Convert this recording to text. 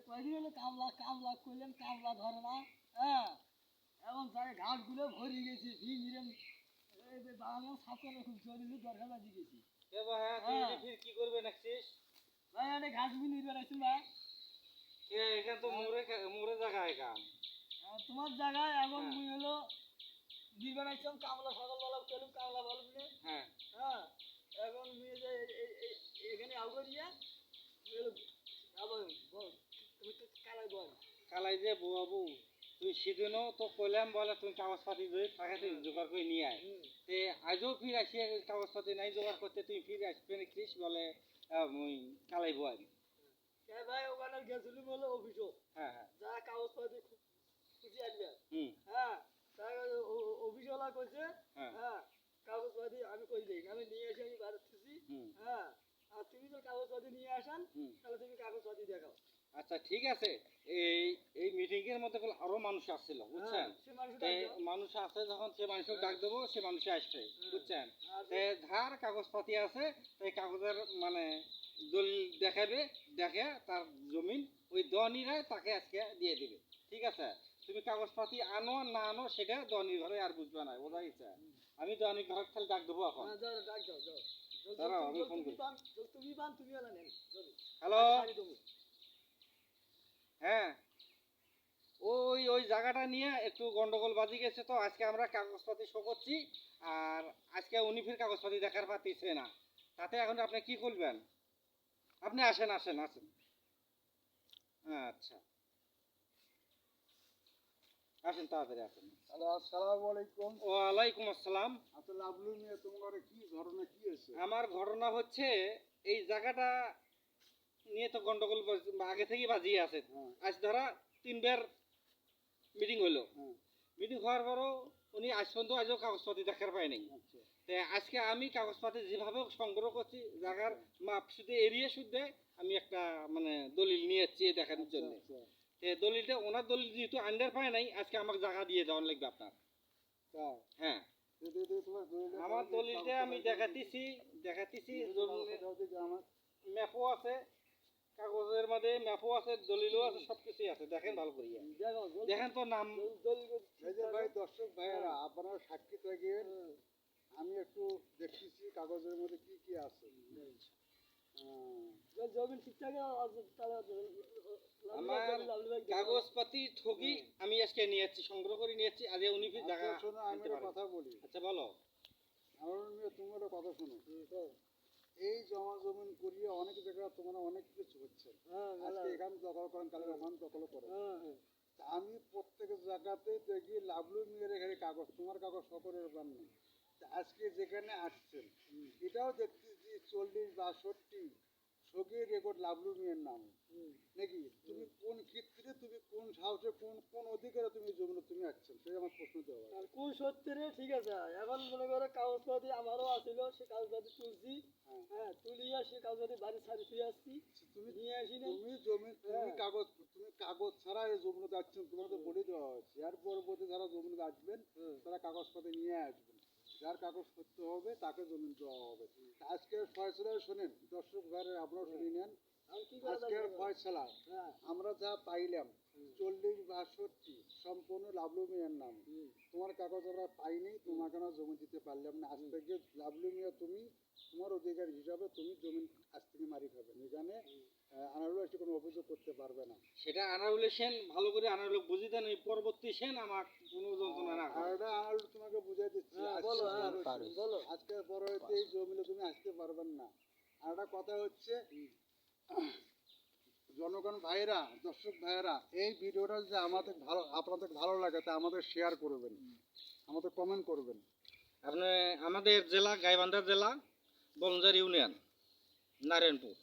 কয়েকদিন হলো কামলা কামলা করলেন, কামলা ধরে না। হ্যাঁ, এখন তাই ঘাটগুলো ভরে গেছে ভিড়, বাগান সাঁতারে খুব জরুরি দরকার বাজি গেছি। কি করবে নাকছিস ভাই অনেক ঘাটগুলো নির্বার আছেন ভাই। এখান তো মোরে জায়গায় কাম তোমার জায়গায় এখন মুই হলো নির্বার আইছিলাম কামলা সকালবেলা চলুন কামলা ভালো বলে। হ্যাঁ হ্যাঁ, এখন মুই যে এখানে আউগরিয়া আবার তুমি তো কালাই বল কালাই যে বাবু তুই সেদিনও তো কইলাম বলে তুমি কাগজপাতি যদি থাকে তুই জোগাড় করে নিয়ে আয়। তে আজও ফির আসিয়া কাগজপাতি নাই জোগাড় করতে, তুই ফির আসবে নাকিস বলে মুই কালাই বল। ভাই ওখানে গেছিলি বলে অফিসও। হ্যাঁ হ্যাঁ, যা কাগজপাতি খুঁজে আনবে। হ্যাঁ, তাই অফিসওয়ালা কইছে হ্যাঁ কাগজপাতি আমি কই দেই, আমি নিয়ে এসে আমি বাড়ি খুঁজি। হ্যাঁ, আর তুমি তো কাগজপাতি নিয়ে আসেন, তাহলে তুমি কাগজপাতি দেখাও। আচ্ছা ঠিক আছে। এই মিটিং এর মধ্যে আরো মানুষ আসছিল বুঝছেন, মানুষ আছে যখন সে মানুষকে ডাক দেবো, সে মানুষে আসবে বুঝছেন। ধার কাগজপাতি আছে, এই কাগজের মানে দলিল দেখাবে, দেখে তার জমিন ওই দনিরা তাকে আজকে দিয়ে দিবে। ঠিক আছে, তুমি কাগজপাতি আনো না আনো সেটা দনির ঘরে আর বুঝবে না, বোঝা গেছে। আমি দনির ঘর খালি ডাক দেবো এখন। দাঁড়াও আমি ফোন করি। হ্যালো, হ্যাঁ ওই ওই জায়গাটা নিয়ে একটু গন্ডগোল বাজি গেছে, তো আজকে আমরা কাগজপাতি শো করছি, আর আজকে উনি ফির কাগজপাতি দেখার পাতিছে না, তাতে এখন আপনি কি করবেন? আপনি আসেন আসেন আসেন। আচ্ছা আসেন, তাড়াতাড়ি আসেন। আসসালামু আলাইকুম। ওয়ালাইকুম আসসালাম। আচ্ছা লাভলু মিয়া, তোমার কি ঘটনা কি হয়েছে? আমার ঘটনা হচ্ছে এই জায়গাটা নিয়ে তো গন্ডগোল আগে থেকেই বাজিয়ে আছে। আজ ধরা 3বার মিটিং হলো, মিটিং হওয়ার পরও উনি আজ পর্যন্ত আজও কাগজপাতি দেখার পায় নাই। আজকে আমি কাগজপাতি যেভাবে সংগ্রহ করছি জায়গার মাপ শুধু এরিয়া শুদ্ধে আমি একটা মানে দলিল নিয়ে যাচ্ছি দেখানোর জন্য। দলিলটা ওনার দলিল যেহেতু আন্ডার পায় নাই, আজকে আমাকে জায়গা দিয়ে দেওয়ার লাগবে আপনার। হ্যাঁ, আমার দলিলটা আমি দেখাতেছি ম্যাপও আছে, কাগজের মধ্যে ম্যাপও আছে, দলিলও আছে, সবকিছুই আছে। দেখেন ভালো করিয়া দেখেন তো নাম। ভাই দর্শক ভাইয়েরা, আপনারা সাক্ষী থাকেন, আমি একটু দেখতেছি কাগজের মধ্যে কি কি আছে। জমিন ঠিকঠাক আমার কাগজপাতি ঠকি আমি আজকে নিয়ে যাচ্ছি, সংগ্রহ করে নিয়ে যাচ্ছি। আজ উনি ফির জায়গা শোনো, আমি একটা কথা বলি। আচ্ছা বলো। তুমি একটা কথা শোনো, এই জমা জমিন করিয়ে অনেক জায়গায় তোমরা অনেক কিছু হচ্ছে। আজকে এখান দখল করেন, কালের ওখান দখল করেন। আমি প্রত্যেক জায়গাতেই দেখি লাভলু মিয়ার এখানে কাগজ, তোমার কাগজ সকলের ব্যাপার নেই। আজকে যেখানে আসছেন এটাও দেখতেছি 40-62 সগির রেকর্ড লাভলু মিয়ার নাম নাকি? তুমি কোন ক্ষেত্রে, তুমি কোন সাহসে, কোন অধিকারে তুমি জমিনে তুমি আসছেন, সেটা আমার প্রশ্ন দেওয়া। আর কোন সত্যি ঠিক আছে। এখন মনে করো কাগজপাতি আমারও আসিল, সে কাগজপাতি তুলছি। হ্যাঁ, তুলিয়া সে কাগজপাতি বাড়ি ছাড়ি তুই আসছি, তুমি নিয়ে আসি না। তুমি জমি, তুমি কাগজ ছাড়া এই জমিনে আসছেন, তোমার তো বলে দেওয়া হয়েছে। এর পরবর্তী যারা জমিনে আসবেন তারা কাগজপাতি নিয়ে আসবেন, যার কাগজ সত্য হবে তাকে জমি দেওয়া হবে। আজকের ফয়সলা শোনেন দর্শক ভাইরা, আপনারা শুনে নেন। আজকের ফয়সলা আমরা যা পাইলাম 40-62 সম্পূর্ণ লাভলু মিয়ার নাম। তোমার কাগজ আমরা পাইনি, তোমাকে আমরা জমি দিতে পারলাম না। আজ থেকে লাভলু মিয়া তুমি তোমার অধিকার হিসাবে তুমি জমি আজ থেকে মারি খাবেন। এখানে আনারুল এসে কোনো অভিযোগ করতে পারবে না। সেটা আনারুলের সেন ভালো করে আনারুল বুঝি দেন, এই পরবর্তী সেন আমার কোনো যন্ত্রণা না। আর এটা আনারুল তোমাকে বুঝাই দিচ্ছি, বলো আজকের পরে এই জমিতে তুমি আসতে পারবেন না। আর একটা কথা হচ্ছে, জনগণ ভাইরা, দর্শক ভাইরা, এই ভিডিওটা যদি আপনাদের ভালো লাগে তা আমাদের শেয়ার করবেন, আমাদের কমেন্ট করবেন। আপনি আমাদের জেলা গাইবান্ধা জেলা বনজার ইউনিয়ন নারায়ণপুর।